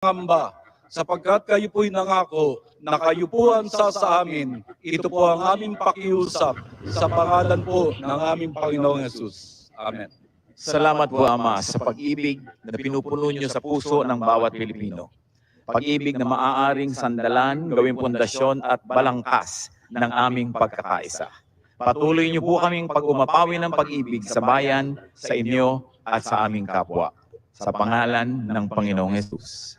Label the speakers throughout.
Speaker 1: pangamba, sapagkat kayo po'y nangako na kayo po ang sa amin. Ito po ang aming pakiusap sa pangalan po ng aming Panginoong Hesus. Amen.
Speaker 2: Salamat po, Ama, sa pag-ibig na pinupuno niyo sa puso ng bawat Pilipino. Pag-ibig na maaaring sandalan, gawing pundasyon at balangkas ng aming pagkakaisa. Patuloy niyo po kaming pag-umapawi ng pag-ibig sa bayan, sa inyo at sa aming kapwa. Sa pangalan ng Panginoong Hesus.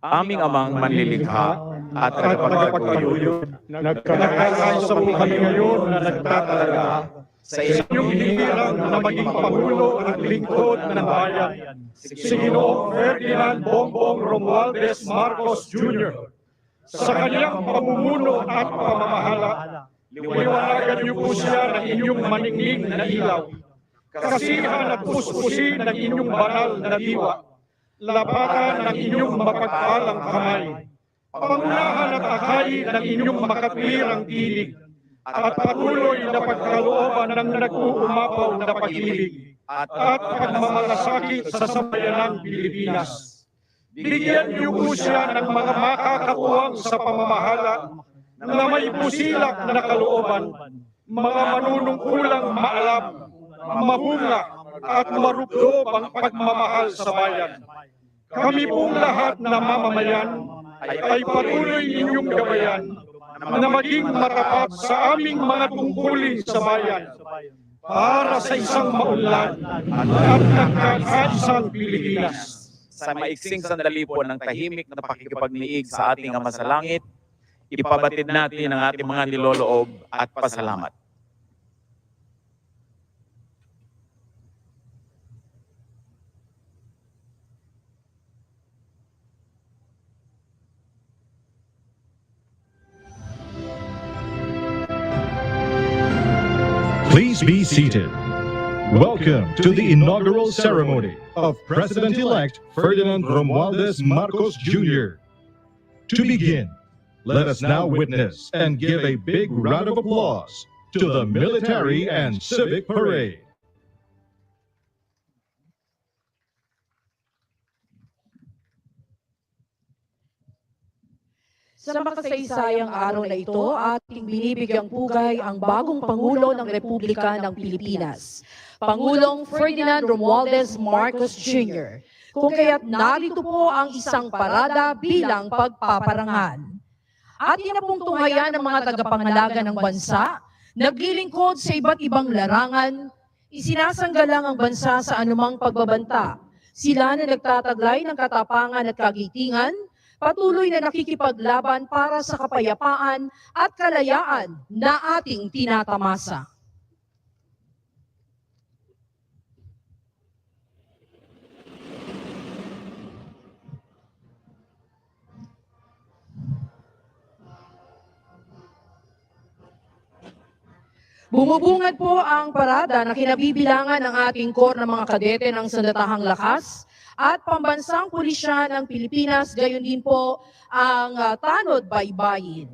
Speaker 2: Aming Amang manlilikha at tagapagpatuloy,
Speaker 3: nagkakaisa po kami ngayon na nagtatalaga sa inyong hinirang na maging Pangulo at lingkod ng bayan, si Ginoong Ferdinand Bongbong Romualdez Marcos Jr. Sa kanyang pamumuno at pamamahala, liwanagan niyo po siya ng inyong maningning na ilaw, kasihan at puspusin ng inyong banal na diwa, lapatan ng inyong mapagpalang kamay, pangunahan at akayin ng inyong makatwirang tinig, at patuloy na pagkalooban ng nag-uumapaw na pag-ibig at pagmamalasakit sa sambayanang Pilipinas. Bigyan niyo po siya ng mga makakatuwang sa pamamahala na may pusilak na kalooban, mga manunungkulang maalam, mahunga at marubdob ang pagmamahal sa bayan. Kami pong lahat na mamamayan ay patuloy ninyong gabayan na maging matapat sa aming mga tungkulin sa bayan para sa isang maunlad at nagkakaisang Pilipinas.
Speaker 2: Sa maiksing sandali po ng tahimik na pakikipagniig sa ating Ama sa Langit, ipabatid natin ang ating mga niloloob at pasalamat.
Speaker 4: Please be seated. Welcome to the inaugural ceremony of President-elect Ferdinand Romualdez Marcos Jr. To begin, let us now witness and give a big round of applause to the military and civic parade.
Speaker 5: Sa makasaysayang araw na ito, ating binibigyang pugay ang bagong Pangulo ng Republika ng Pilipinas, Pangulong Ferdinand Romualdez Marcos Jr. Kung kaya't narito po ang isang parada bilang pagpaparangal. Atin na pong tunghayan ng mga tagapangalaga ng bansa, naglilingkod sa iba't ibang larangan, isinasanggalang ang bansa sa anumang pagbabanta. Sila na nagtataglay ng katapangan at kagitingan, patuloy na nakikipaglaban para sa kapayapaan at kalayaan na ating tinatamasa. Bumubungad po ang parada na kinabibilangan ng ating core ng mga kadete ng Sandatahang Lakas at Pambansang Pulisya ng Pilipinas, gayon din po ang Tanod Baybayin.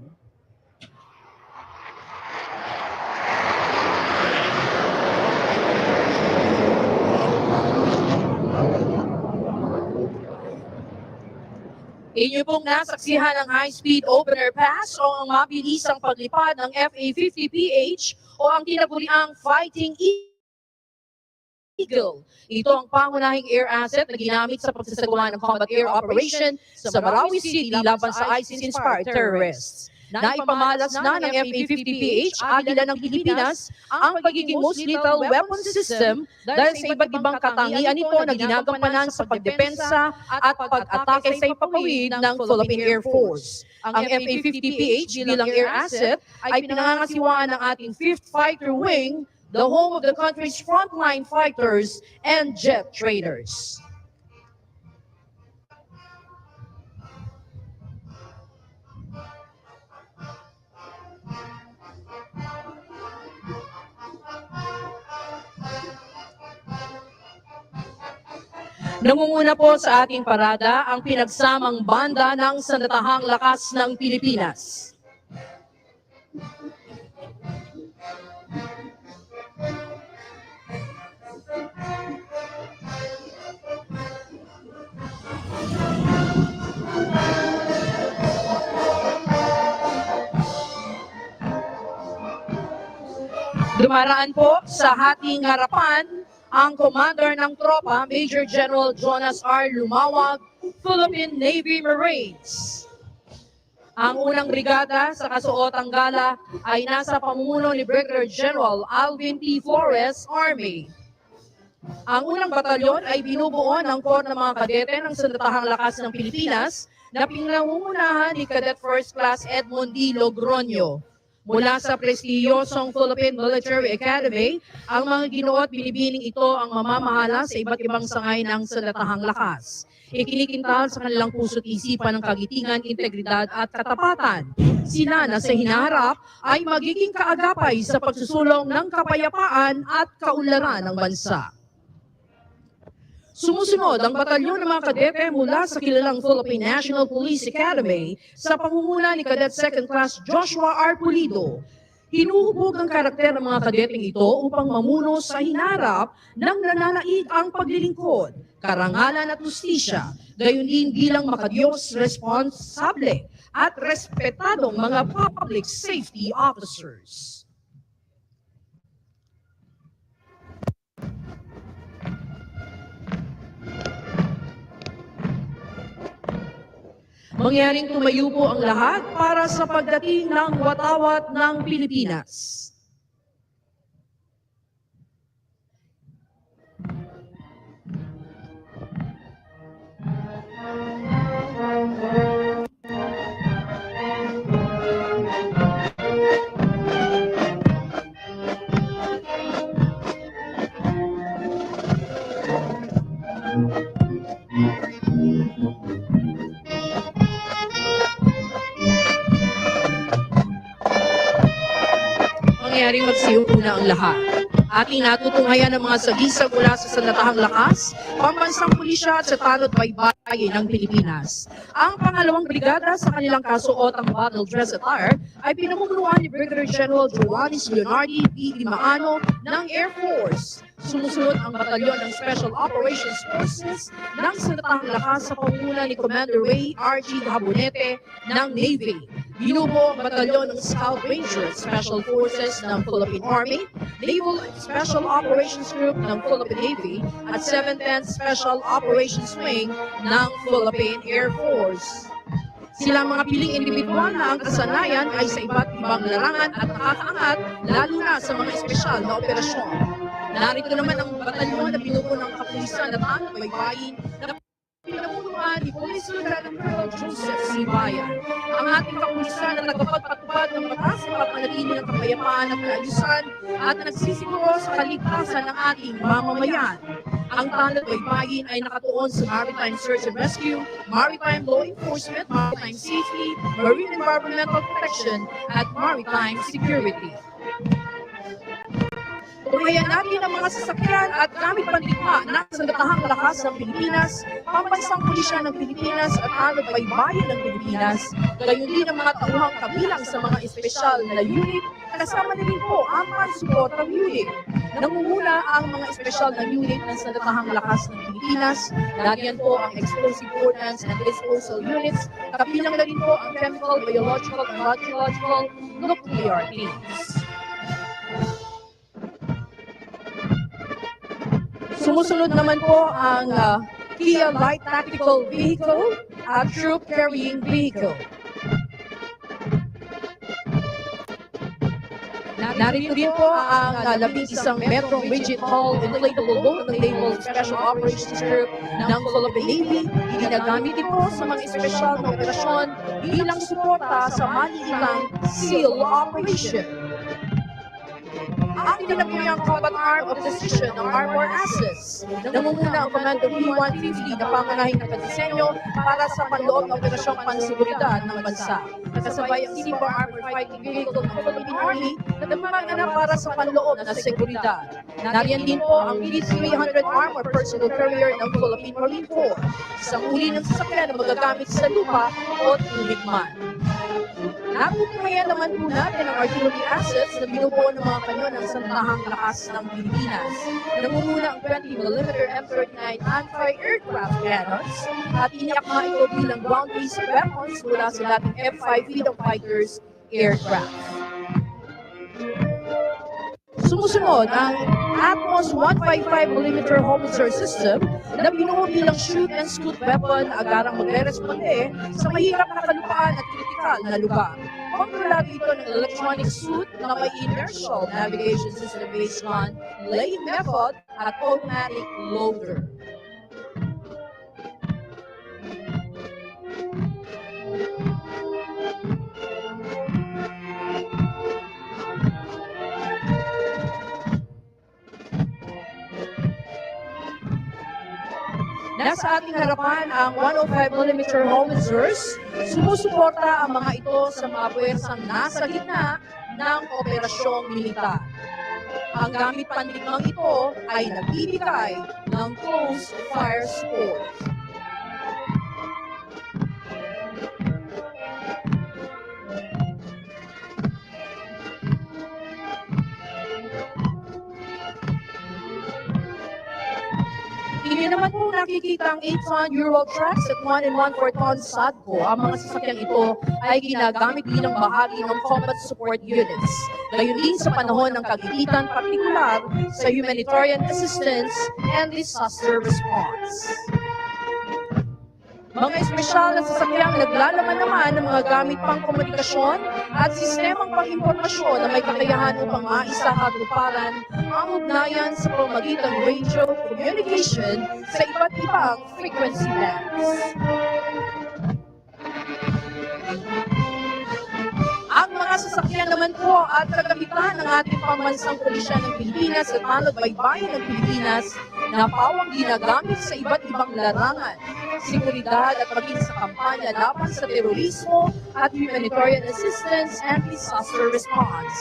Speaker 5: Inyo pong nasaksihan ang high-speed opener pass o ang mabilisang paglipad ng FA-50PH o ang tinaguriang Fighting Eagle. Ito ang pangunahing air asset na ginamit sa pagsasagawa ng combat air operation sa Marawi City laban sa ISIS-inspired terrorists. Naipamalas na ng FA-50PH Agila ng Pilipinas ang pagiging most lethal weapon system dahil sa iba't ibang katangian nito na ginagampanan sa pagdepensa at pag-atake sa ipapawid ng Philippine Air Force. Ang FA-50PH bilang air asset ay pinangangasiwaan ng ating 5th Fighter Wing, the home of the country's frontline fighters and jet traders. Nangunguna po sa ating parada ang pinagsamang banda ng Sandatahang Lakas ng Pilipinas. Dumaraan po sa ating harapan ang commander ng tropa, Major General Jonas R. Lumawag, Philippine Navy Marines. Ang unang brigada sa kasuotang gala ay nasa pamumuno ni Brigadier General Alvin T. Flores, Army. Ang unang batalyon ay binubuo ng Corps ng mga kadete ng Sandatahang Lakas ng Pilipinas na pinangungunahan ni Cadet First Class Edmond D. Logroño. Mula sa prestiyosong Philippine Military Academy, ang mga ginoo at binibining ito ang mamamahala sa iba't ibang sangay ng Sandatahang Lakas. Ikinikintal sa kanilang puso't isipan ng kagitingan, integridad at katapatan. Sila na sa hinaharap ay magiging kaagapay sa pagsusulong ng kapayapaan at kaunlaran ng bansa. Sumusunod ang batalyon ng mga kadete mula sa kilalang Philippine National Police Academy sa pangunguna ni Cadet Second Class Joshua R. Pulido. Hinuhubog ang karakter ng mga kadeteng ito upang mamuno sa hinarap ng nananaig ang paglilingkod, karangalan at justisya, gayon din bilang makadiyos, responsable at respetadong mga public safety officers. Mangyaring tumayo po ang lahat para sa pagdating ng watawat ng Pilipinas. Mangyaring magsiuuna ang lahat. Ating natutunghayan ang mga sagisag mula sa Sandatahang Lakas, Pambansang Pulisya at sa Tanod Baybayin ng Pilipinas. Ang pangalawang brigada sa kanilang kasuotang battle dress attire ay pinamumunuan ni Brigadier General Joanis Leonardi D. Limaano ng Air Force. Sumusunod ang batalyon ng Special Operations Forces ng Sandatahang Lakas sa pangunguna ni Commander Ray R.G. Habonete ng Navy. Binubuo ang batalyon ng Scout Ranger Special Forces ng Philippine Army, Naval Special Operations Group ng Philippine Navy at 710 Special Operations Wing ng Philippine Air Force. Silang mga piling individual na ang kasanayan ay sa iba't ibang larangan at nakakaangat lalo na sa mga espesyal na operasyon. Narito naman ang batalyon na binubuo ng kapulisan at Tanod Baybayin na pinamumunuan ni Police Lieutenant Colonel Joseph C. Bayan. Ang ating kapulisan na nagpapatupad ng batas sa panatili ng kapayapaan at kaayusan at nagsisiguro sa kaligtasan ng ating mamamayan. Ang Tanod Baybayin ay nakatuon sa Maritime Search and Rescue, Maritime Law Enforcement, Maritime Safety, Marine Environmental Protection, at Maritime Security. Tunghayan natin ang mga sasakyan at gamit pandigma ng Sandatahang Lakas ng Pilipinas, Pambansang Pulisya ng Pilipinas at Tanod Baybayin ng Pilipinas, gayon din ang mga tauhang kabilang sa mga espesyal na unit, kasama na rin po ang pansuportang unit. Nangunguna ang mga espesyal na unit ng Sandatahang Lakas ng Pilipinas, nariyan po ang Explosive Ordnance and Disposal Units, kabilang na rin po ang Chemical, Biological, and Radiological Nuclear Teams. Sumusunod naman po ang Kia Light Tactical Vehicle at Troop Carrying Vehicle. Narito din po ang 11 Metrong Rigid Hull Inflatable Boat ng Naval Special Operations Group ng Philippine Navy. Ginagamit din po sa mga espesyal na operasyon bilang suporta sa manilang SEAL Operation. Ang tinaguriang combat arm of decision ng Armor Assets. Nangunguna ang Commander P-150 na pangunahing nagkadisenyo para sa panloob ng operasyong panseguridad ng bansa. Kasabay ang Simba Armored Fighting Vehicle ng Philippine Army na namanganap para sa panloob na seguridad. Nariyan din po ang B-300 Armored Personnel Carrier ng Philippine Marine Corps. Isang uri ng sasakyan na magagamit sa lupa o tubig man. Natutunghayan naman po natin ang artillery assets na binubuo ng mga kanyon ng Sandatahang Lakas ng Pilipinas. Nangunguna ang 20mm M39 anti-aircraft cannons at iniyakma ito bilang ground-based weapons mula sa dating F-5 Freedom Fighters aircraft. Sumusunod ang Atmos 155mm howitzer system na binuo bilang shoot and scoot weapon na agarang magre-responde sa mahirap na kalupaan at kritikal na lugar. Kontrolado ito ng electronic suit na may inertial navigation system based on lane method at automatic loader. Nasa ating harapan ang 105mm howitzers. Sumusuporta ang mga ito sa mga puwersang nasa gitna ng operasyong militar. Ang gamit pandigmang ito ay nagbibigay ng close fire support. Hindi naman po nakikita ang 8-ton Euro trucks at 1 1/4 ton Sadco. Ang mga sasakyang ito ay ginagamit bilang bahagi ng combat support units. Gayon din sa panahon ng kagipitan, partikular sa humanitarian assistance and disaster response. Mga espesyal na sasakyang naglalaman naman ng mga gamit pang komunikasyon at sistemang pang-impormasyon na may kakayahan upang maisahatuparan ang ugnayan sa pamamagitan ng radio communication sa iba't ibang frequency bands. Ang mga sasakyan naman po at kagamitan ng ating pambansang pulisya ng Pilipinas at Manod Baybayin ng Pilipinas na pawang ginagamit sa iba't ibang larangan, seguridad at maging sa kampanya laban sa terorismo at humanitarian assistance and disaster response.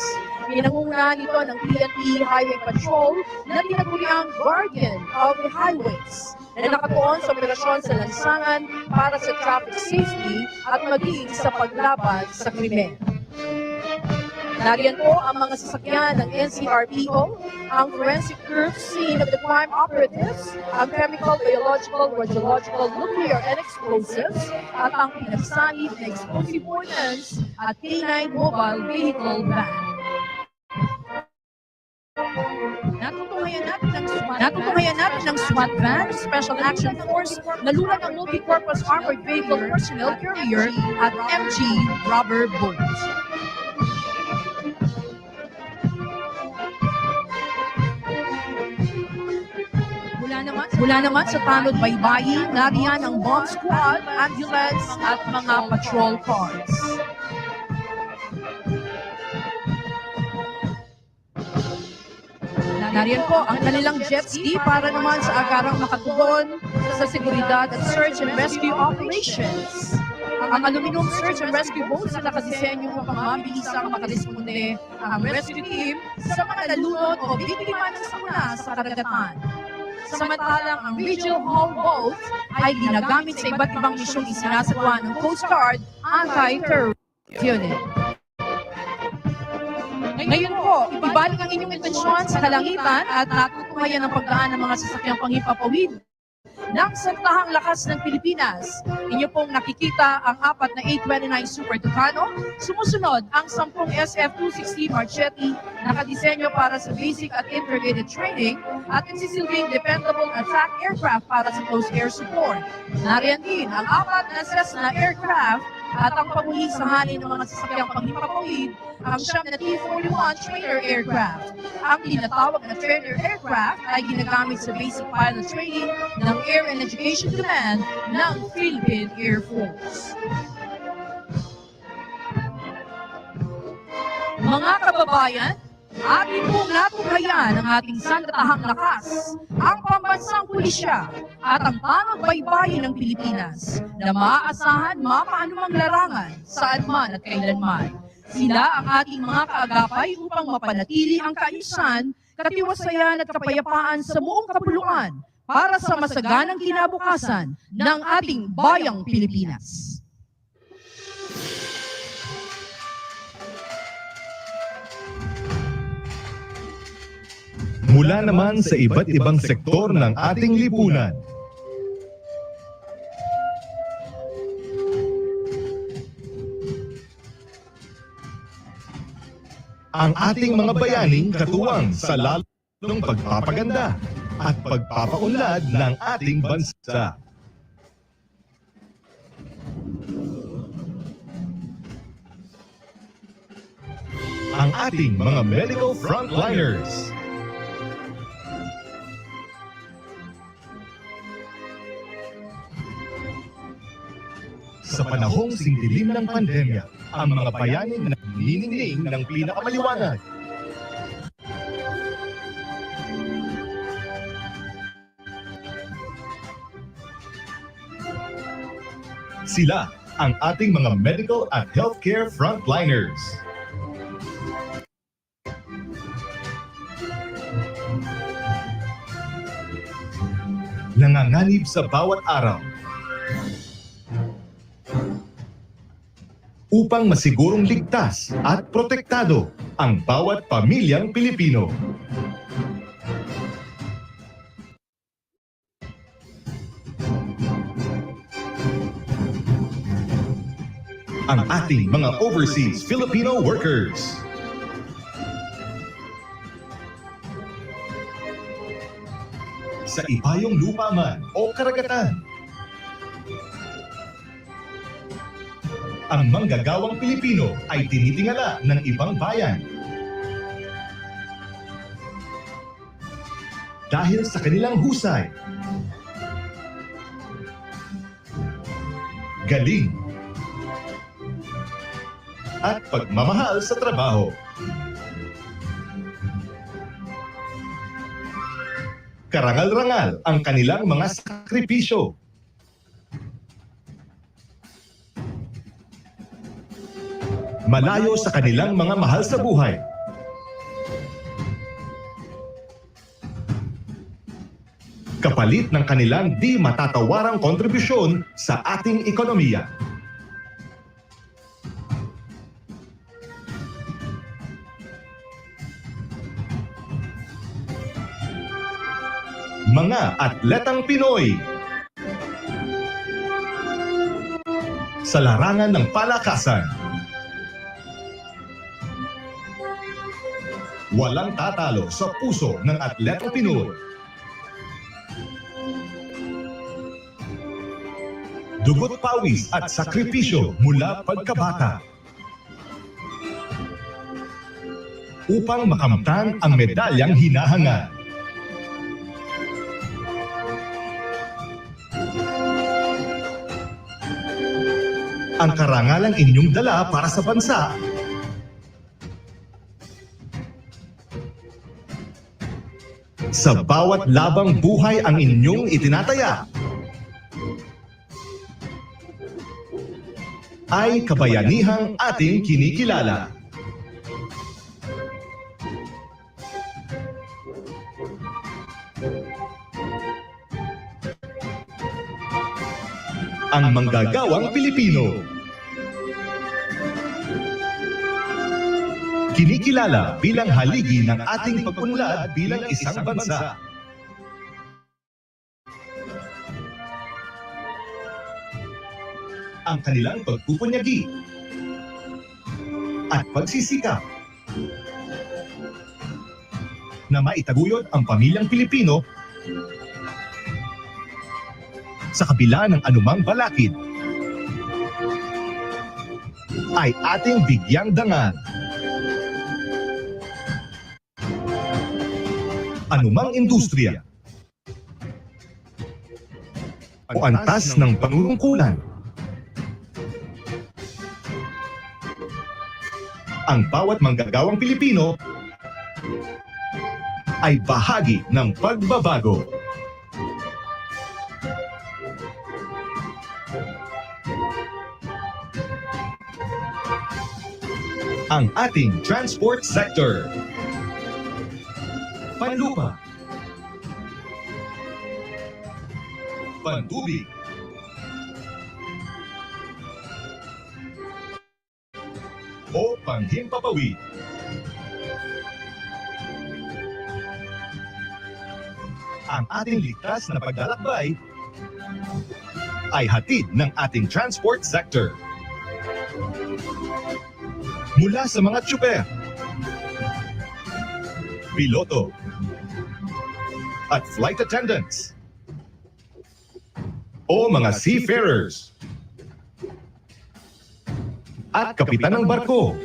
Speaker 5: Pinangungunahan ito ng PNP Highway Patrol na tinaguriang Guardian of the Highways na nakatuon sa operasyon sa lansangan para sa traffic safety at maging sa paglaban sa krimen. Nariyan po ang mga sasakyan ng NCRPO, ang forensic group scene of the crime operatives, ang chemical, biological, radiological, nuclear, and explosives, at ang pinagsanib na explosive ordnance at K9 mobile vehicle van. Natutunghayan natin ng SWAT van, Special Action Force, na lulad ang multi-purpose armored vehicle personnel carrier at MG rubber boat. Mula naman sa Tanod Baybayin, nariyan ang bomb squad, ambulance at mga patrol cars. Nariyan po ang kanilang jet ski para naman sa agarang makatugon sa seguridad at search and rescue operations. Ang aluminum search and rescue boats na nakadisenyo upang mabilisang makaresponde ang rescue team sa mga nalunod o biktima ng sakuna sa karagatan. Samantalang ang regional haul boat ay ginagamit sa iba't ibang misyong isinasagawa ng Coast Guard Anti-Terrorist Unit. Ngayon po, ibalik ang inyong intensyon sa kalangitan at natutunghayan ang pagdaan ng mga sasakyang panghimpapawid ng Santahang Lakas ng Pilipinas. Inyo pong nakikita ang 4 na 829 Super Tucano. Sumusunod ang 10 SF-260 Marchetti na nakadisenyo para sa basic at intermediate training at nagsisilbing dependable attack aircraft para sa close air support. Nariyan din ang 4 na Cessna aircraft at ang paghulisahanin ng mga sasakyang panghimpapawid ang siyam na T-41 trainer aircraft. Ang tinatawag na trainer aircraft ay ginagamit sa basic pilot training ng Air and Education Command ng Philippine Air Force. Mga kababayan, ating pong natunghayan ang ating sandatahang lakas, ang pambansang pulisya at ang tanod baybayin ng Pilipinas na maaasahan mapaanumang larangan saan man at kailanman. Sila ang ating mga kaagapay upang mapanatili ang kaayusan, katiwasayan at kapayapaan sa buong kapuluan para sa masaganang kinabukasan ng ating bayang Pilipinas.
Speaker 4: Mula naman sa iba't ibang sektor ng ating lipunan. ang ating mga bayaning katuwang sa lalong pagpapaganda at pagpapaunlad ng ating bansa. Ang ating mga medical frontliners. Sa panahong singdilim ng pandemya, ang mga bayaning naniningning ng pinakamaliwanag. Sila ang ating mga medical at healthcare frontliners. Nanganganib sa bawat araw upang masigurong ligtas at protektado ang bawat pamilyang Pilipino. Ang ating mga overseas Filipino workers. Sa ibayong lupa man o karagatan, ang manggagawang Pilipino ay tinitingala ng ibang bayan. Dahil sa kanilang husay, galing, at pagmamahal sa trabaho. Karangal-rangal ang kanilang mga sakripisyo. Malayo sa kanilang mga mahal sa buhay. Kapalit ng kanilang di matatawarang kontribusyon sa ating ekonomiya. Mga atletang Pinoy sa larangan ng palakasan. Walang tatalo sa puso ng atletang Pinoy. Dugot pawis at sakripisyo mula pagkabata upang makamtan ang medalyang hinahangad. Ang karangalang inyong dala para sa bansa sa bawat labang buhay ang inyong itinataya ay kabayanihang ating kinikilala. Ang manggagawang Pilipino. Kinikilala bilang haligi ng ating pag-unlad bilang isang bansa. Ang kanilang pagpupunyagi at pagsisikap na maitaguyod ang pamilyang Pilipino sa kabila ng anumang balakid ay ating bigyang dangal. Anumang industriya o antas ng panunungkulan, ang bawat manggagawang Pilipino ay bahagi ng pagbabago. Ang ating transport sector. Panlupa, pandubig, o panghimpapawid. Ang ating ligtas na paglalakbay ay hatid ng ating transport sector. Mula sa mga tsuper, piloto, at flight attendants, o mga seafarers, at kapitan ng barko.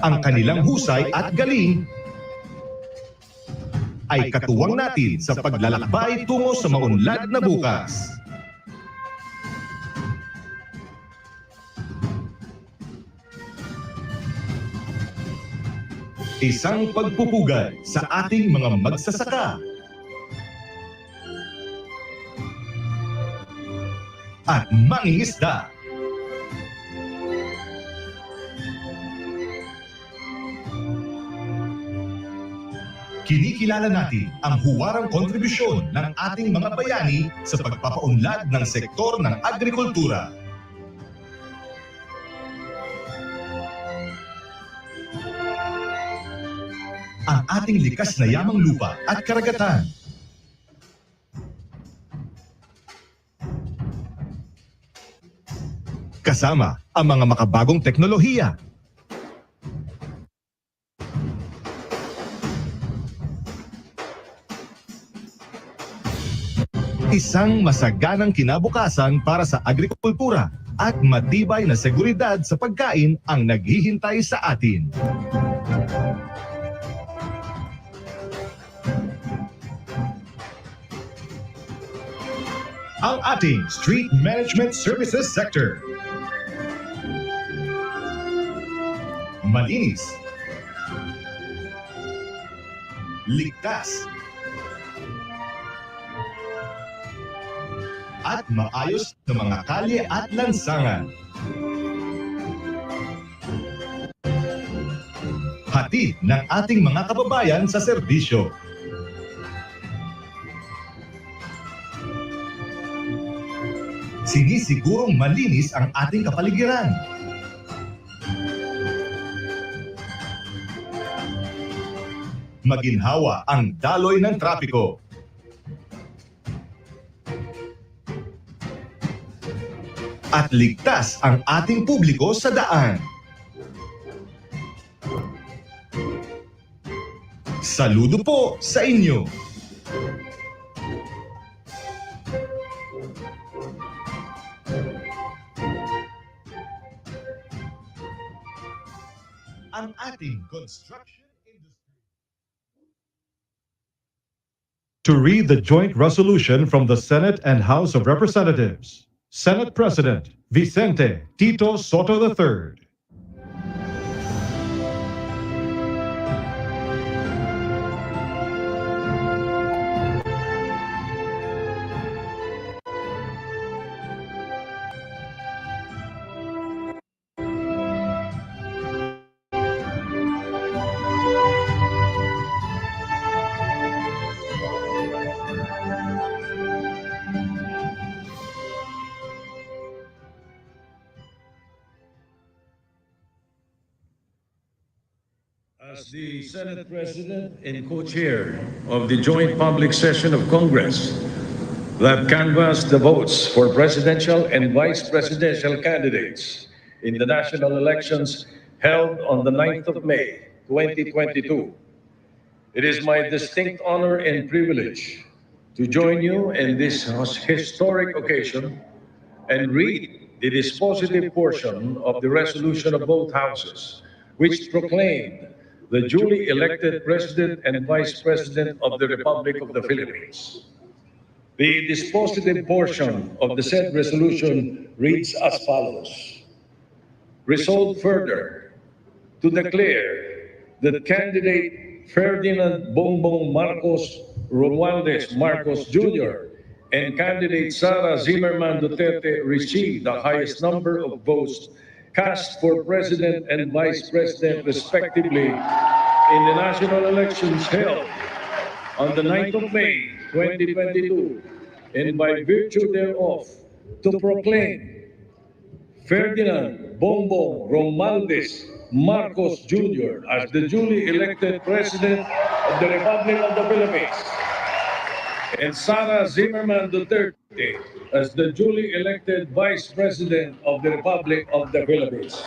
Speaker 4: Ang kanilang husay at galing ay katuwang natin sa paglalakbay tungo sa maunlad na bukas. Isang pagpupugay sa ating mga magsasaka at mangingisda. Kinikilala natin ang huwarang kontribusyon ng ating mga bayani sa pagpapaunlad ng sektor ng agrikultura. Ang ating likas na yamang lupa at karagatan. Kasama ang mga makabagong teknolohiya. Isang masaganang kinabukasan para sa agrikultura at matibay na seguridad sa pagkain ang naghihintay sa atin. Ang ating Street Management Services Sector. Malinis, ligtas, at maayos na mga kalye at lansangan. Hatid ng ating mga kababayan sa serbisyo. Sinisigurong malinis ang ating kapaligiran. Maginhawa ang daloy ng trapiko. At ligtas ang ating publiko sa daan. Saludo po sa inyo! Ang ating construction industry. To read the joint resolution from the Senate and House of Representatives, Senate President Vicente Tito Soto III.
Speaker 6: As the Senate President and co-chair of the joint public session of Congress that canvassed the votes for presidential and vice presidential candidates in the national elections held on the 9th of May, 2022, it is my distinct honor and privilege to join you in this historic occasion and read the dispositive portion of the resolution of both houses, which proclaimed the duly elected President and Vice President of the Republic of the Philippines. The dispositive portion of the said resolution reads as follows. Resolved further to declare that candidate Ferdinand Bongbong Marcos Romualdez Marcos Jr. and candidate Sara Zimmerman Duterte received the highest number of votes cast for President and Vice President respectively in the national elections held on the 9th of May, 2022, and by virtue thereof, to proclaim Ferdinand Bongbong Romualdez Marcos Jr. as the duly elected President of the Republic of the Philippines, and Sara Zimmerman Duterte as the duly elected Vice President of the Republic of the Philippines.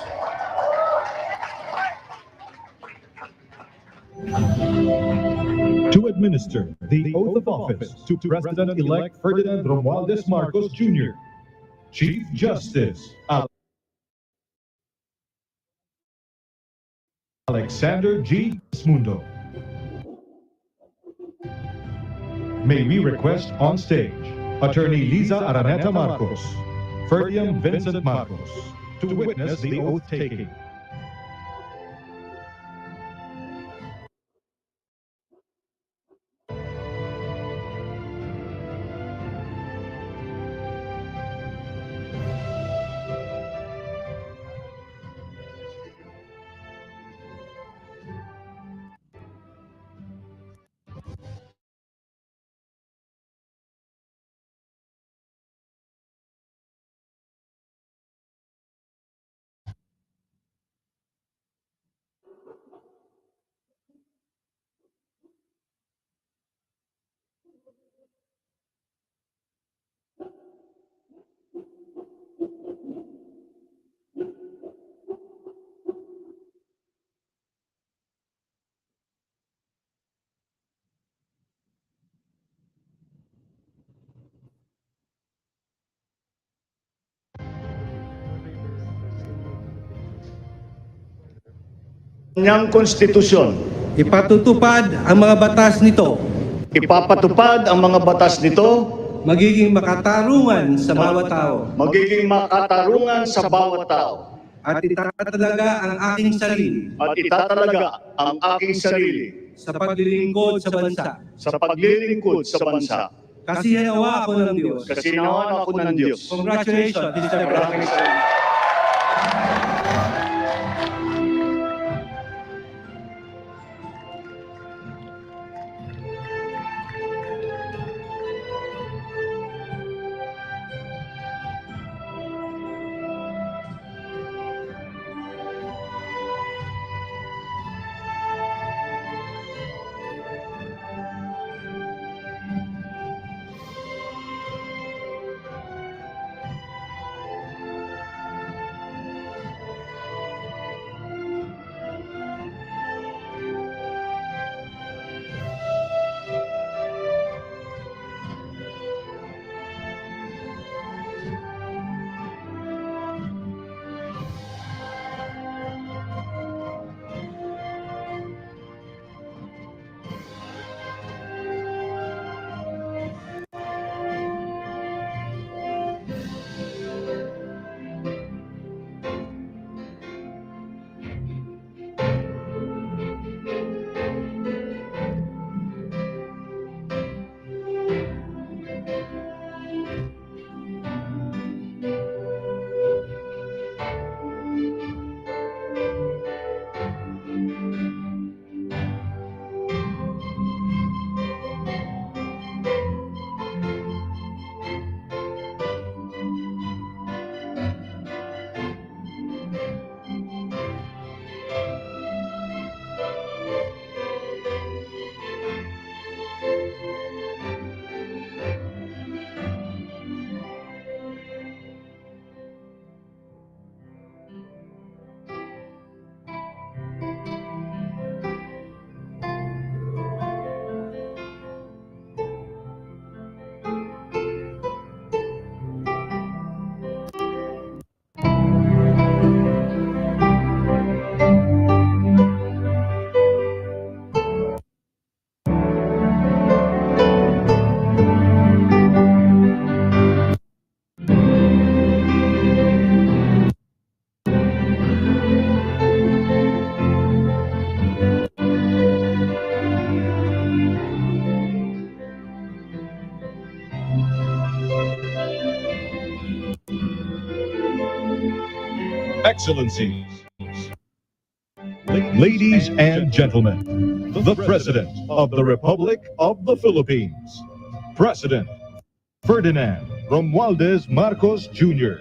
Speaker 4: To administer the oath of office to President-elect Ferdinand Romualdez Marcos Jr., Chief Justice Alexander G. Smundo. May we request on stage Attorney Liza Araneta Marcos, Ferdiam Vincent Marcos, to witness the oath taking.
Speaker 7: Kanyang konstitusyon.
Speaker 8: Ipatutupad ang mga batas nito.
Speaker 7: Ipapatupad ang mga batas nito.
Speaker 8: Magiging makatarungan sa bawat tao.
Speaker 7: Magiging makatarungan sa bawat tao.
Speaker 8: At itatalaga ang aking sarili.
Speaker 7: At itatalaga ang aking sarili.
Speaker 8: Sa paglilingkod sa bansa.
Speaker 7: Sa paglilingkod sa bansa.
Speaker 8: Kasi hinawa ako ng Diyos.
Speaker 7: Kasi hinawa ako ng Diyos.
Speaker 8: Congratulations, Mr. President.
Speaker 4: Excellencies, ladies and gentlemen, the President of the Republic of the Philippines, President Ferdinand Romualdez Marcos Jr.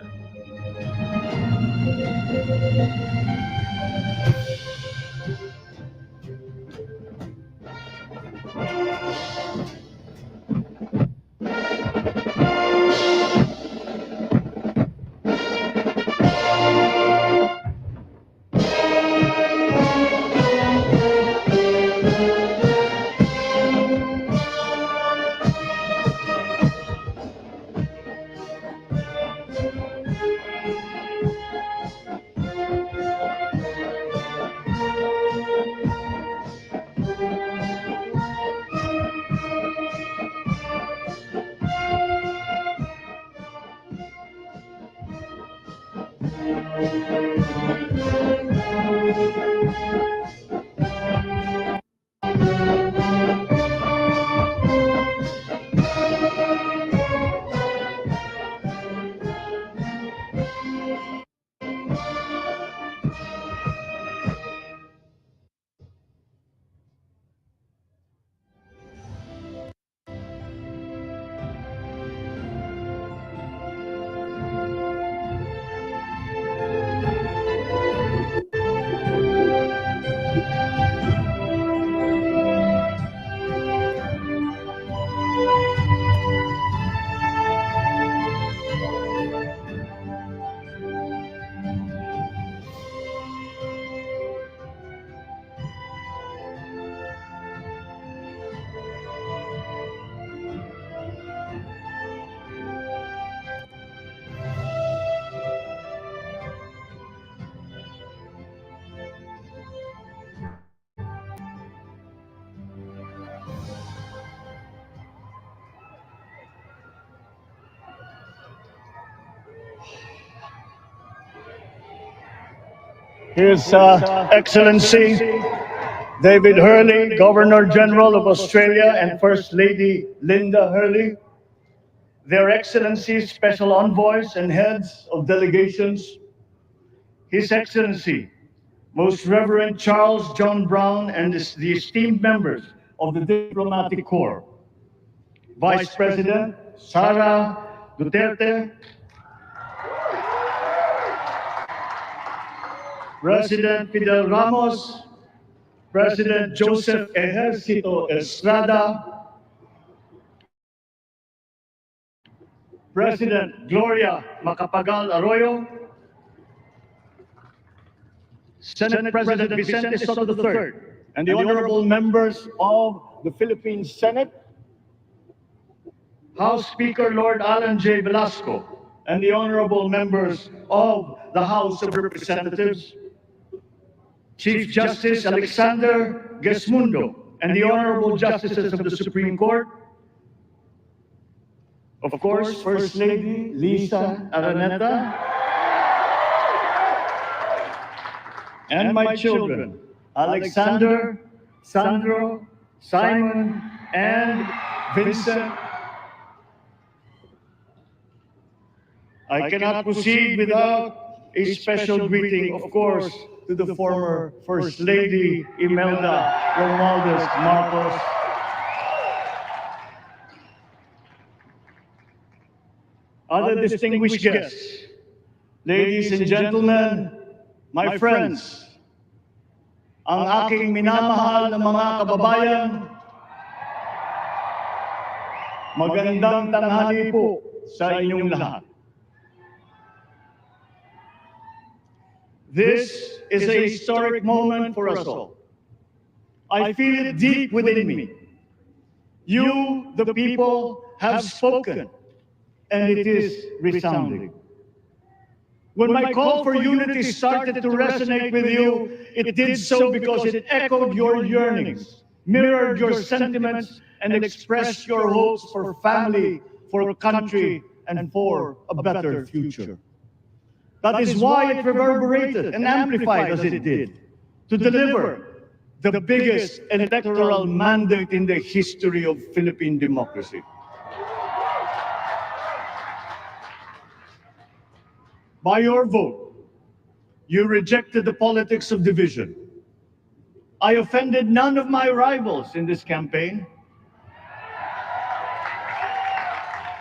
Speaker 7: His Excellency David Hurley, Governor General of Australia, and First Lady Linda Hurley, Their Excellencies, Special Envoys, and Heads of Delegations, His Excellency, Most Reverend Charles John Brown, and the esteemed members of the Diplomatic Corps, Vice President Sara Duterte, President Fidel Ramos, President Joseph Ejercito Estrada, President Gloria Macapagal Arroyo, Senate President Vicente Soto III, and the honorable members of the Philippine Senate, House Speaker Lord Alan J. Velasco, and the honorable members of the House of Representatives, Chief Justice Alexander Gesmundo, and the honorable justices of the Supreme Court, of course, First Lady Lisa Araneta, and my children, Alexander, Sandro, Simon, and Vincent. I cannot proceed without a special greeting, of course, to the former First Lady Imelda Romualdez Marcos, other distinguished guests, ladies and gentlemen, my friends, ang aking minamahal na mga kababayan, magandang tanghali po sa inyong lahat. This is a historic moment for us all. I feel it deep within me. You, the people, have spoken, and it is resounding. When my call for unity started to resonate with you, it did so because it echoed your yearnings, mirrored your sentiments, and expressed your hopes for family, for country, and for a better future. That is why it reverberated and amplified as it did, to deliver the biggest electoral mandate in the history of Philippine democracy. By your vote, you rejected the politics of division. I offended none of my rivals in this campaign.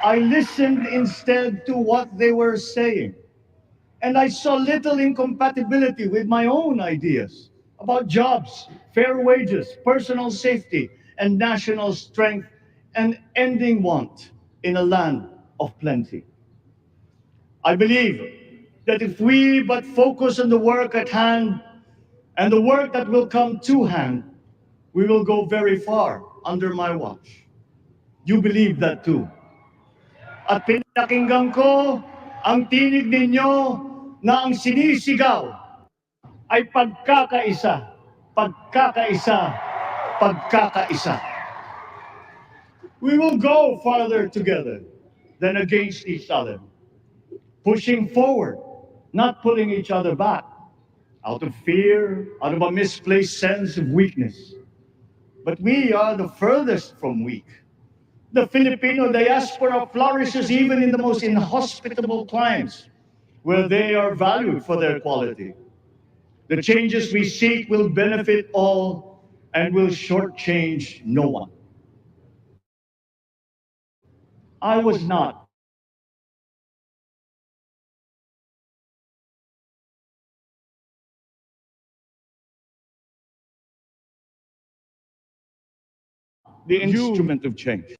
Speaker 7: I listened instead to what they were saying. And I saw little incompatibility with my own ideas about jobs, fair wages, personal safety, and national strength, and ending want in a land of plenty. I believe that if we but focus on the work at hand and the work that will come to hand, we will go very far under my watch. You believe that too. At pinakinggan ko ang tinig ninyo na ang sinisigaw ay pagkakaisa, pagkakaisa, pagkakaisa. We will go farther together than against each other, pushing forward not pulling each other back out of fear, out of a misplaced sense of weakness. But we are the furthest from weak. The Filipino diaspora flourishes even in the most inhospitable climes, where they are valued for their quality. The changes we seek will benefit all and will shortchange no one. I was not the instrument of change.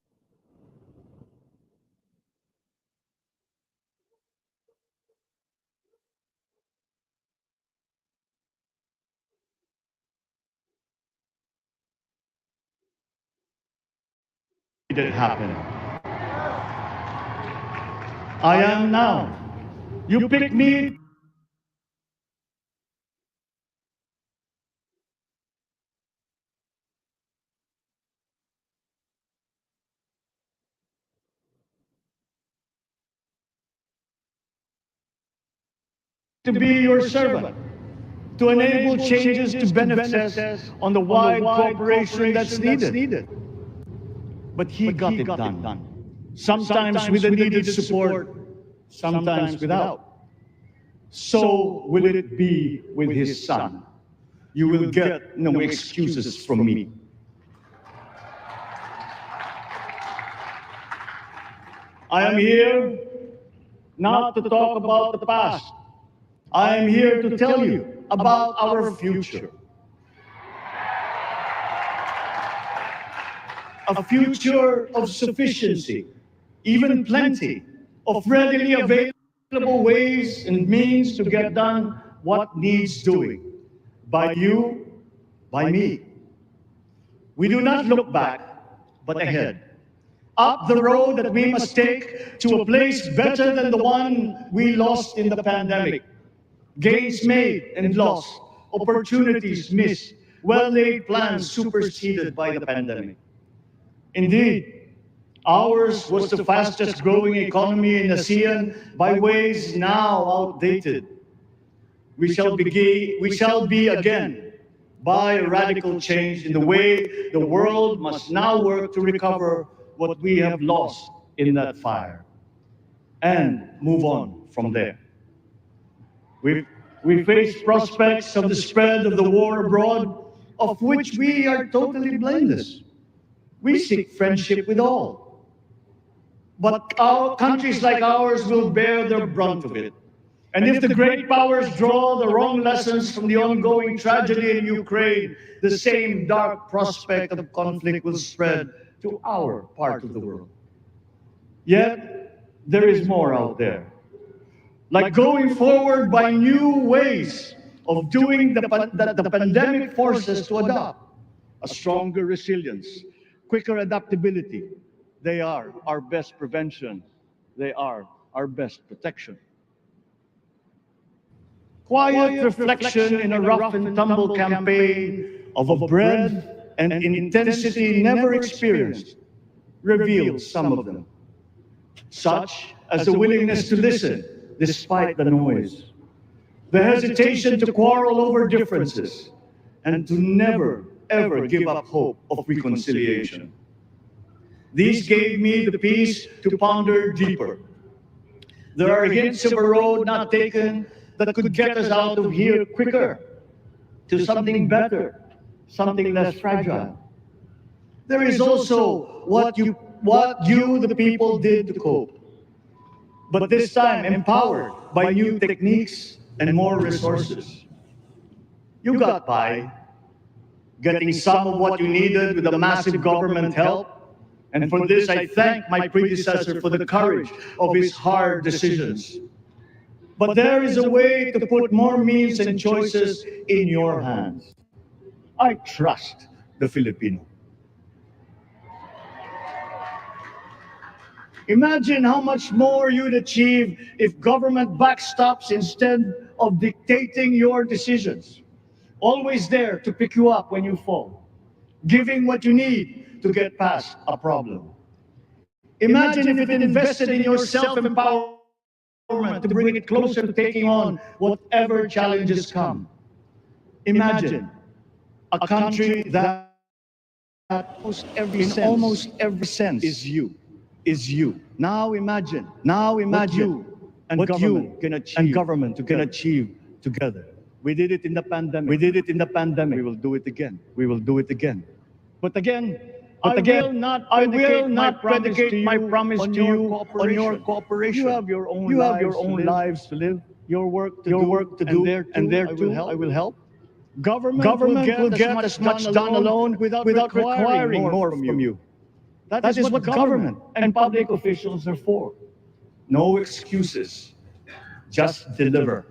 Speaker 7: Did it happen? I am now. You pick me to be your servant, to enable changes to benefit on the wide cooperation that's needed. But he got it done. Sometimes with the needed support, sometimes without. So will it be with his son. You will get no excuses from me. I am here not to talk about the past. I am here to tell you about our future. A future of sufficiency, even plenty, of readily available ways and means to get done what needs doing. By you, by me. We do not look back, but ahead. Up the road that we must take to a place better than the one we lost in the pandemic. Gains made and lost, opportunities missed, well-laid plans superseded by the pandemic. Indeed, ours was the fastest growing economy in ASEAN by ways now outdated. We shall be again by a radical change in the way the world must now work to recover what we have lost in that fire and move on from there. We face prospects of the spread of the war abroad, of which we are totally blameless. We seek friendship with all. But our countries like ours will bear the brunt of it. And if the great powers draw the wrong lessons from the ongoing tragedy in Ukraine, the same dark prospect of conflict will spread to our part of the world. Yet, there is more out there. Like going forward by new ways of doing that the pandemic forces to adopt. A stronger resilience, quicker adaptability. They are our best prevention. They are our best protection. Quiet reflection in a rough and tumble campaign of a breadth and intensity never experienced reveals some of them, such as the willingness to listen despite the noise, the hesitation to quarrel over differences, and to never, ever give up hope of reconciliation. These gave me the peace to ponder deeper. There are hints of a road not taken that could get us out of here quicker to something better, something less fragile. There is also what you, the people, did to cope. But this time empowered by new techniques and more resources. You got by, getting some of what you needed with the massive government help. And for this, I thank my predecessor for the courage of his hard decisions. But there is a way to put more means and choices in your hands. I trust the Filipino. Imagine how much more you'd achieve if government backstops instead of dictating your decisions. Always there to pick you up when you fall, giving what you need to get past a problem. Imagine if it invested in your self-empowerment to bring it closer to taking on whatever challenges come. Imagine a country that in almost every sense is you. Now imagine what you and government can achieve together. We did it in the pandemic. We will do it again. But again, I will not predicate my promise to you on your cooperation. You have your own lives to live, your work to do, and there too I will help. Government will get as much done alone without requiring more from you. That is what government and public officials are for. No excuses, just deliver.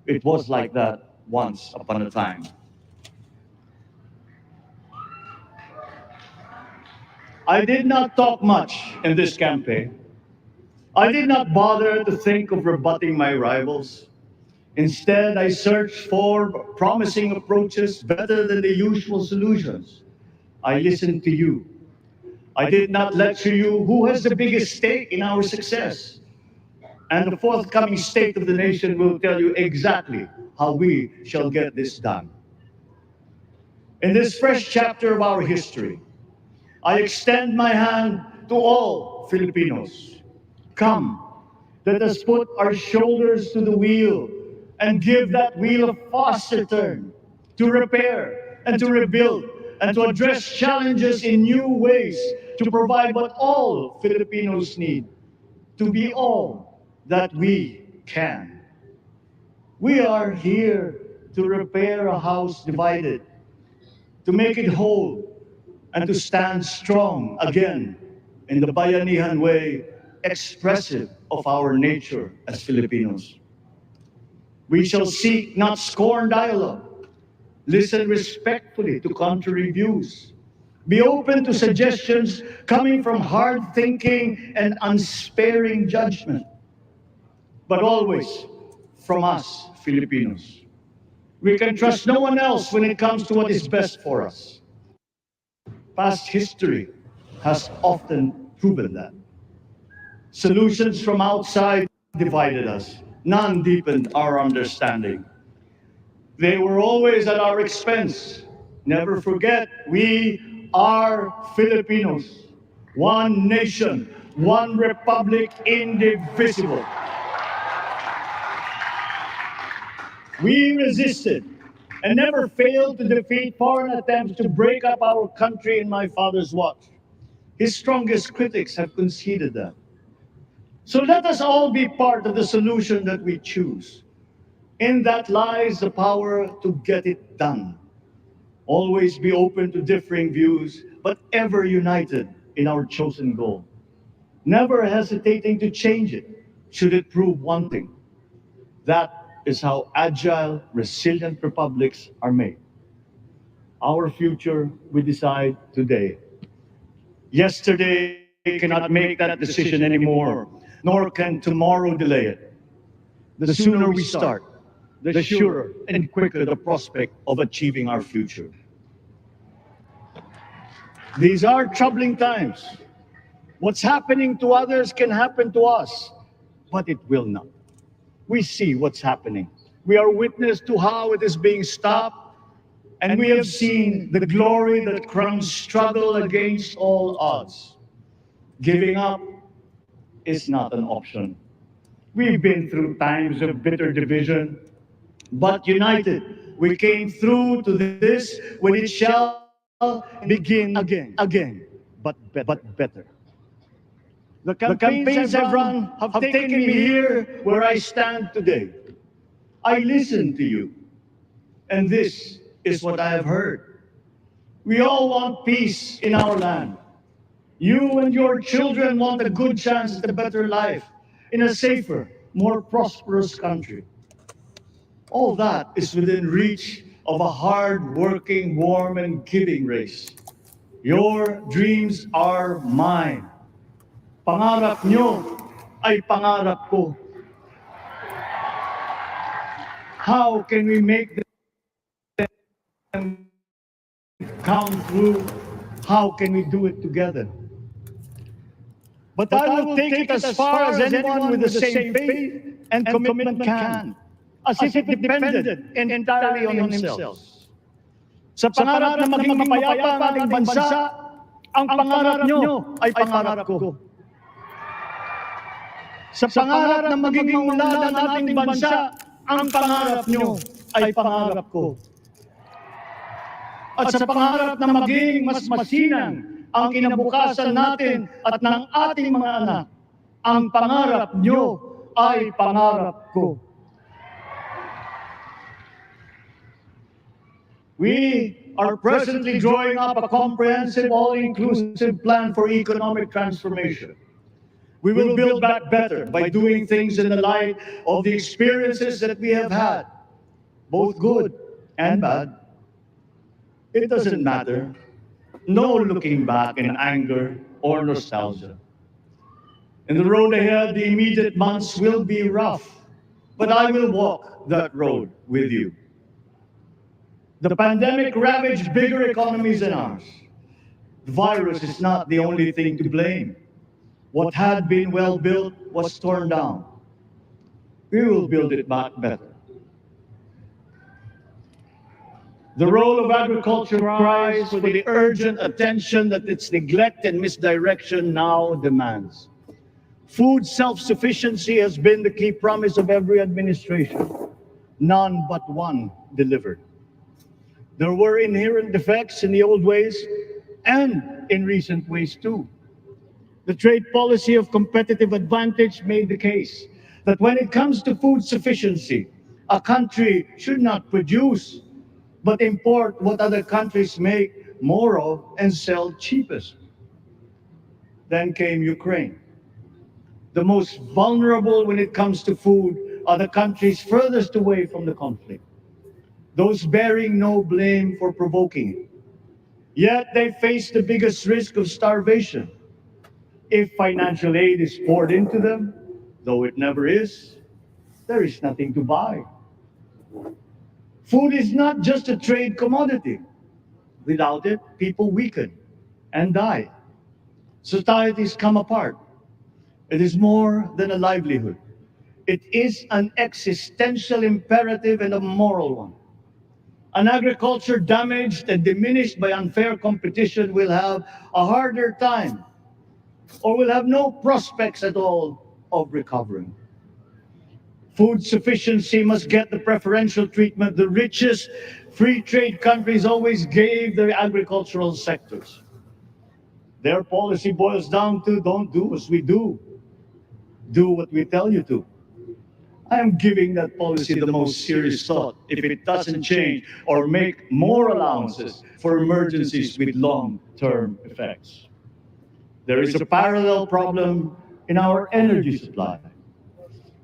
Speaker 7: It was like that once upon a time. I did not talk much in this campaign. I did not bother to think of rebutting my rivals. Instead, I searched for promising approaches better than the usual solutions. I listened to you. I did not lecture you who has the biggest stake in our success. And the forthcoming State of the Nation will tell you exactly how we shall get this done. In this fresh chapter of our history, I extend my hand to all Filipinos. Come, let us put our shoulders to the wheel and give that wheel a faster turn to repair and to rebuild and to address challenges in new ways to provide what all Filipinos need to be all that we can. We are here to repair a house divided, to make it whole, and to stand strong again in the Bayanihan way, expressive of our nature as Filipinos. We shall seek not scorn dialogue, listen respectfully to contrary views, be open to suggestions coming from hard thinking and unsparing judgment, but always from us, Filipinos. We can trust no one else when it comes to what is best for us. Past history has often proven that. Solutions from outside divided us. None deepened our understanding. They were always at our expense. Never forget, we are Filipinos. One nation, one republic, indivisible. We resisted and never failed to defeat foreign attempts to break up our country in my father's watch. His strongest critics have conceded that. So let us all be part of the solution that we choose. In that lies the power to get it done. Always be open to differing views, but ever united in our chosen goal. Never hesitating to change it, should it prove wanting. That is how agile, resilient republics are made. Our future we decide today. Yesterday cannot make that decision anymore, nor can tomorrow delay it. The sooner we start, the surer and quicker the prospect of achieving our future. These are troubling times. What's happening to others can happen to us, but it will not. We see what's happening. We are witness to how it is being stopped, and we have seen the glory that crowns struggle against all odds. Giving up is not an option. We've been through times of bitter division, but united, we came through to this when it shall begin again, but better. The campaigns I've run have taken me here where I stand today. I listened to you, and this is what I have heard. We all want peace in our land. You and your children want a good chance at a better life in a safer, more prosperous country. All that is within reach of a hard-working, warm, and giving race. Your dreams are mine. Pangarap nyo ay pangarap ko. How can we make them come true? How can we do it together? But I will take it as far as anyone with the same faith and commitment can, as if it depended entirely on themselves. Sa pangarap na maging mapayapa ang ating bansa, ang pangarap nyo ay pangarap ko. Sa pangarap na maging maunlad ang ating bansa, ang pangarap nyo ay pangarap ko. At sa pangarap na maging mas masinang ang kinabukasan natin at ng ating mga anak, ang pangarap nyo ay pangarap ko. We are presently drawing up a comprehensive, all-inclusive plan for economic transformation. We will build back better by doing things in the light of the experiences that we have had, both good and bad. It doesn't matter. No looking back in anger or nostalgia. In the road ahead, the immediate months will be rough, but I will walk that road with you. The pandemic ravaged bigger economies than ours. The virus is not the only thing to blame. What had been well built was torn down. We will build it back better. The role of agriculture cries for the urgent attention that its neglect and misdirection now demands. Food self-sufficiency has been the key promise of every administration. None but one delivered. There were inherent defects in the old ways and in recent ways too. The trade policy of competitive advantage made the case that when it comes to food sufficiency, a country should not produce but import what other countries make more of and sell cheapest. Then came Ukraine. The most vulnerable when it comes to food are the countries furthest away from the conflict, those bearing no blame for provoking it. Yet they face the biggest risk of starvation. If financial aid is poured into them, though it never is, there is nothing to buy. Food is not just a trade commodity. Without it, people weaken and die. Societies come apart. It is more than a livelihood. It is an existential imperative and a moral one. An agriculture damaged and diminished by unfair competition will have a harder time or will have no prospects at all of recovering. Food sufficiency must get the preferential treatment the richest free trade countries always gave their agricultural sectors. Their policy boils down to don't do as we do, do what we tell you to. I am giving that policy the most serious thought if it doesn't change or make more allowances for emergencies with long-term effects. There is a parallel problem in our energy supply.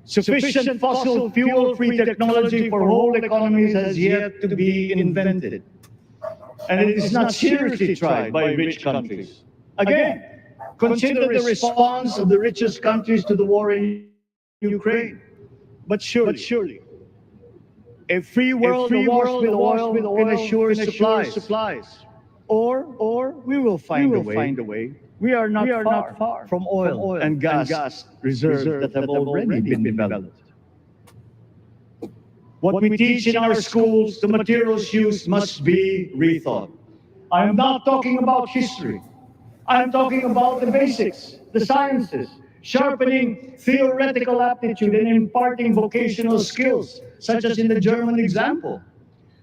Speaker 7: Sufficient fossil fuel-free technology for whole economies has yet to be invented. And it is not seriously tried by rich countries. Again, consider the response of the richest countries to the war in Ukraine. But surely, a free world awash with oil can assure supplies. Or we will find a way. We are not far from oil and gas reserves that have already been developed. What we teach in our schools, the materials used must be rethought. I am not talking about history. I am talking about the basics, the sciences, sharpening theoretical aptitude and imparting vocational skills, such as in the German example,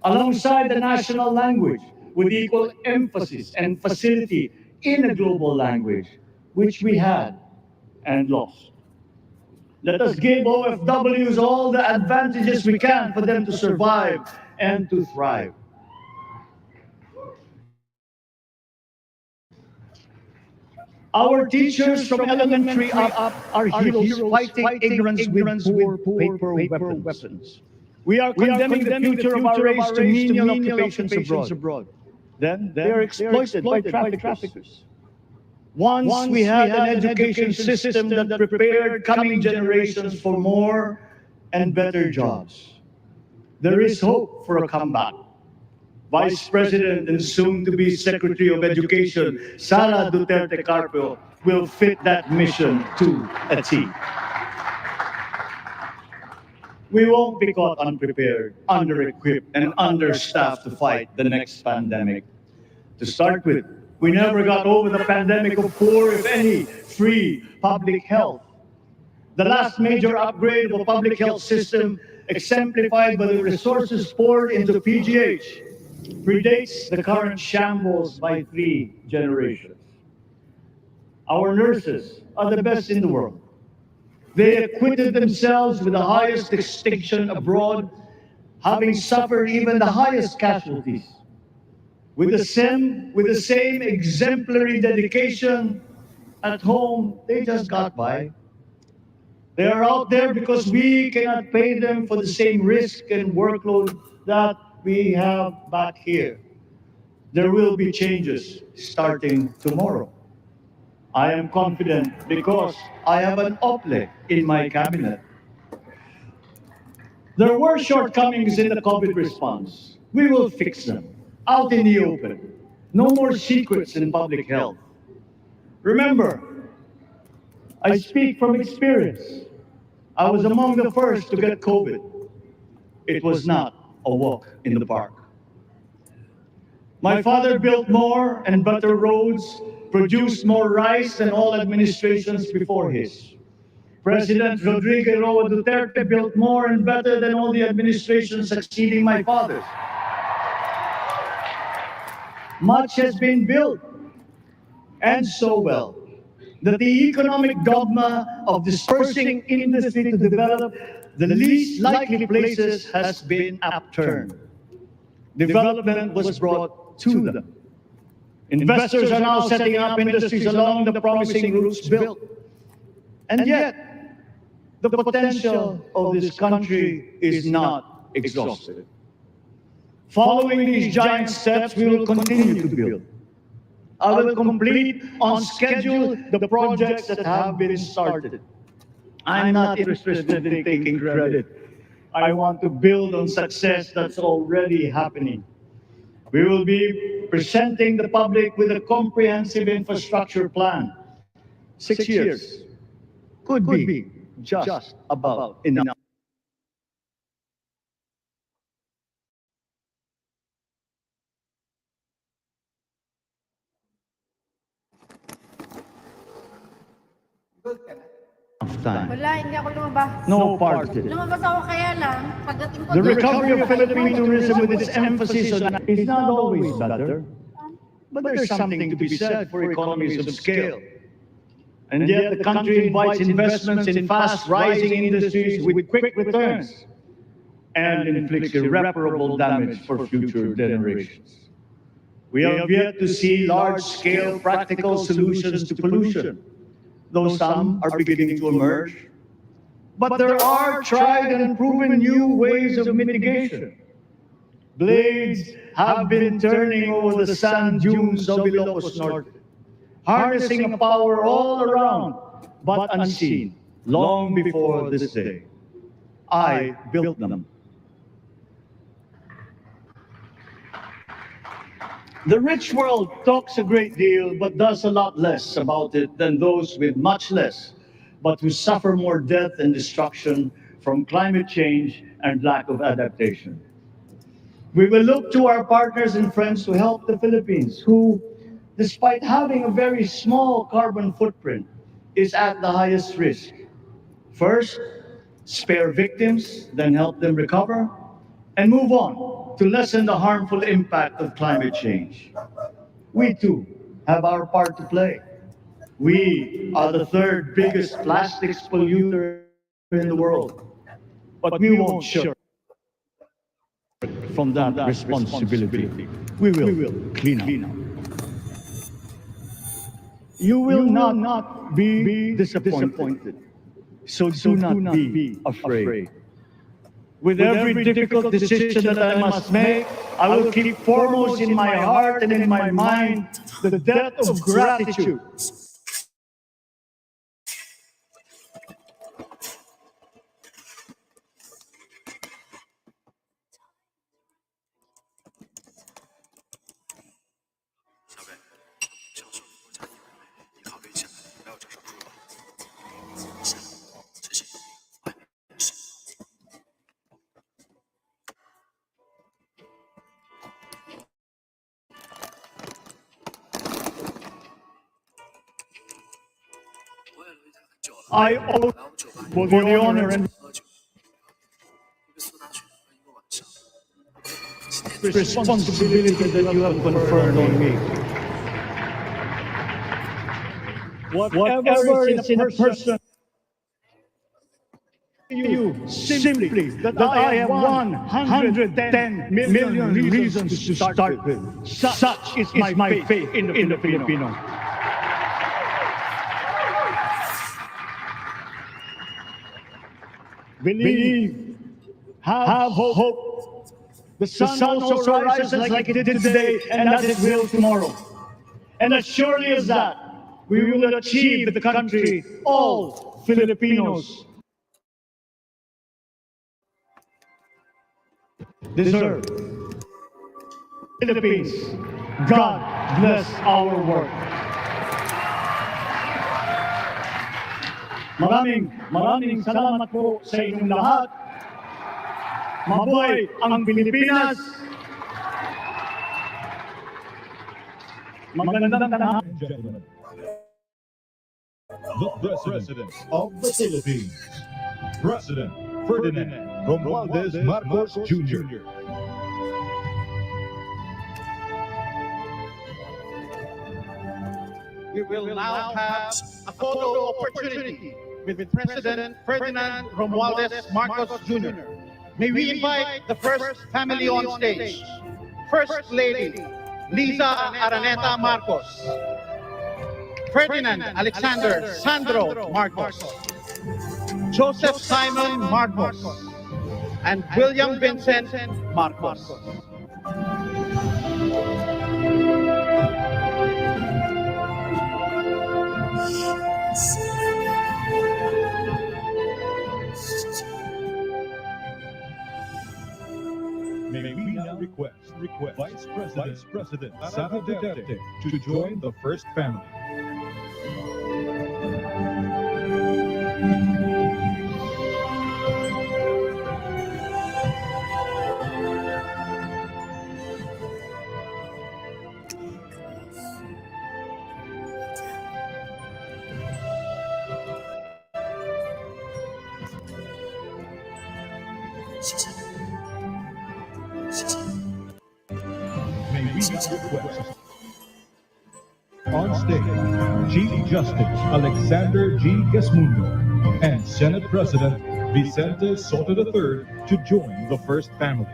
Speaker 7: alongside the national language with equal emphasis and facility in a global language, which we had and lost. Let us give OFWs all the advantages we can for them to survive and to thrive. Our teachers from elementary up are heroes fighting ignorance with paper weapons. We are condemning the future of our race to menial occupations abroad. Then they are exploited by traffickers. Once we had an education system that prepared coming generations for more and better jobs. There is hope for a comeback. Vice President and soon-to-be Secretary of Education, Sara Duterte Carpio, will fit that mission to a T. We won't be caught unprepared, under-equipped, and understaffed to fight the next pandemic. To start with, we never got over the pandemic of poor, if any, free public health. The last major upgrade of a public health system, exemplified by the resources poured into PGH, predates the current shambles by 3 generations. Our nurses are the best in the world. They acquitted themselves with the highest distinction abroad, having suffered even the highest casualties. With the same exemplary dedication at home, they just got by. They are out there because we cannot pay them for the same risk and workload that we have back here. There will be changes starting tomorrow. I am confident because I have an OPLE in my cabinet. There were shortcomings in the COVID response. We will fix them out in the open. No more secrets in public health. Remember, I speak from experience. I was among the first to get COVID. It was not a walk in the park. My father built more and better roads, produced more rice than all administrations before his. President Rodrigo Roa Duterte built more and better than all the administrations succeeding my father's. Much has been built, and so well, that the economic dogma of dispersing industry to develop the least likely places has been upturned. Development was brought to them. Investors are now setting up industries along the promising routes built. And yet, the potential of this country is not exhausted. Following these giant steps, we will continue to build. I will complete on schedule the projects that have been started. I'm not interested in taking credit. I want to build on success that's already happening. We will be presenting the public with a comprehensive infrastructure plan. 6 years could be just about enough. Time.
Speaker 9: Wala, hindi ako lumabas.
Speaker 7: No part of it.
Speaker 9: Lumabas ako kaya lang, pagdating ko
Speaker 7: The
Speaker 9: doon,
Speaker 7: recovery of Philippine tourism with its emphasis on is not always better, but there's something to be said for economies of scale. And yet the country invites investments in fast rising industries with quick returns and inflicts irreparable damage for future generations. We have yet to see large-scale practical solutions to pollution, though some are beginning to emerge. But there are tried and proven new ways of mitigation. Blades have been turning over the sand dunes of Ilocos Norte, harnessing a power all around, but unseen, long before this day. I built them. The rich world talks a great deal, but does a lot less about it than those with much less, but who suffer more death and destruction from climate change and lack of adaptation. We will look to our partners and friends to help the Philippines, who, despite having a very small carbon footprint, is at the highest risk. First, spare victims, then help them recover, and move on to lessen the harmful impact of climate change. We too have our part to play. We are the third biggest plastics polluter in the world, but we won't shirk from that responsibility. We will clean up. You will not be disappointed, so do not be afraid. With every difficult decision that I must make, I will keep foremost in my heart and in my mind the debt of gratitude. I owe for the honor and responsibility that you have conferred on me. Whatever is in a person, you simply that I have 110 million reasons to start with. Such is my faith in the Filipino. Believe, have hope. The sun also rises like it did today, and as it will tomorrow. And as surely as that, we will achieve the country all Filipinos deserve. Philippines, God bless our work. Maraming salamat po sa inyong lahat. Mabuhay ang Pilipinas. Magandang tanghali.
Speaker 4: Gentlemen, the President of the Philippines, President Ferdinand Romualdez Marcos Jr.
Speaker 10: We will now have a photo opportunity with President Ferdinand Romualdez Marcos Jr. May we invite the first family on stage. First Lady, Liza Araneta Marcos. Ferdinand Alexander Sandro Marcos. Joseph Simon Marcos. And William Vincent Marcos.
Speaker 4: May we now request Vice President Sara Duterte to join the first family. May we request on stage Chief Justice Alexander G. Gasmundo and Senate President Vicente Soto III to join the first family.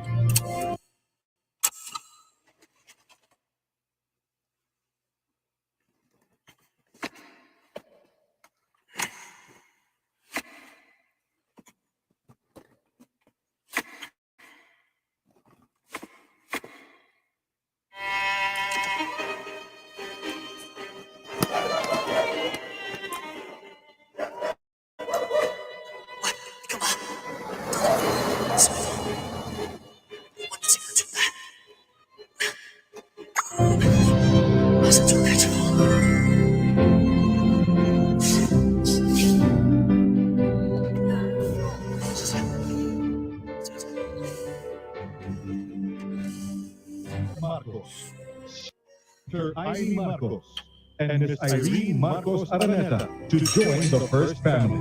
Speaker 4: Marcos, Sir Irene Marcos, and Miss Irene Marcos Araneta to join the first family.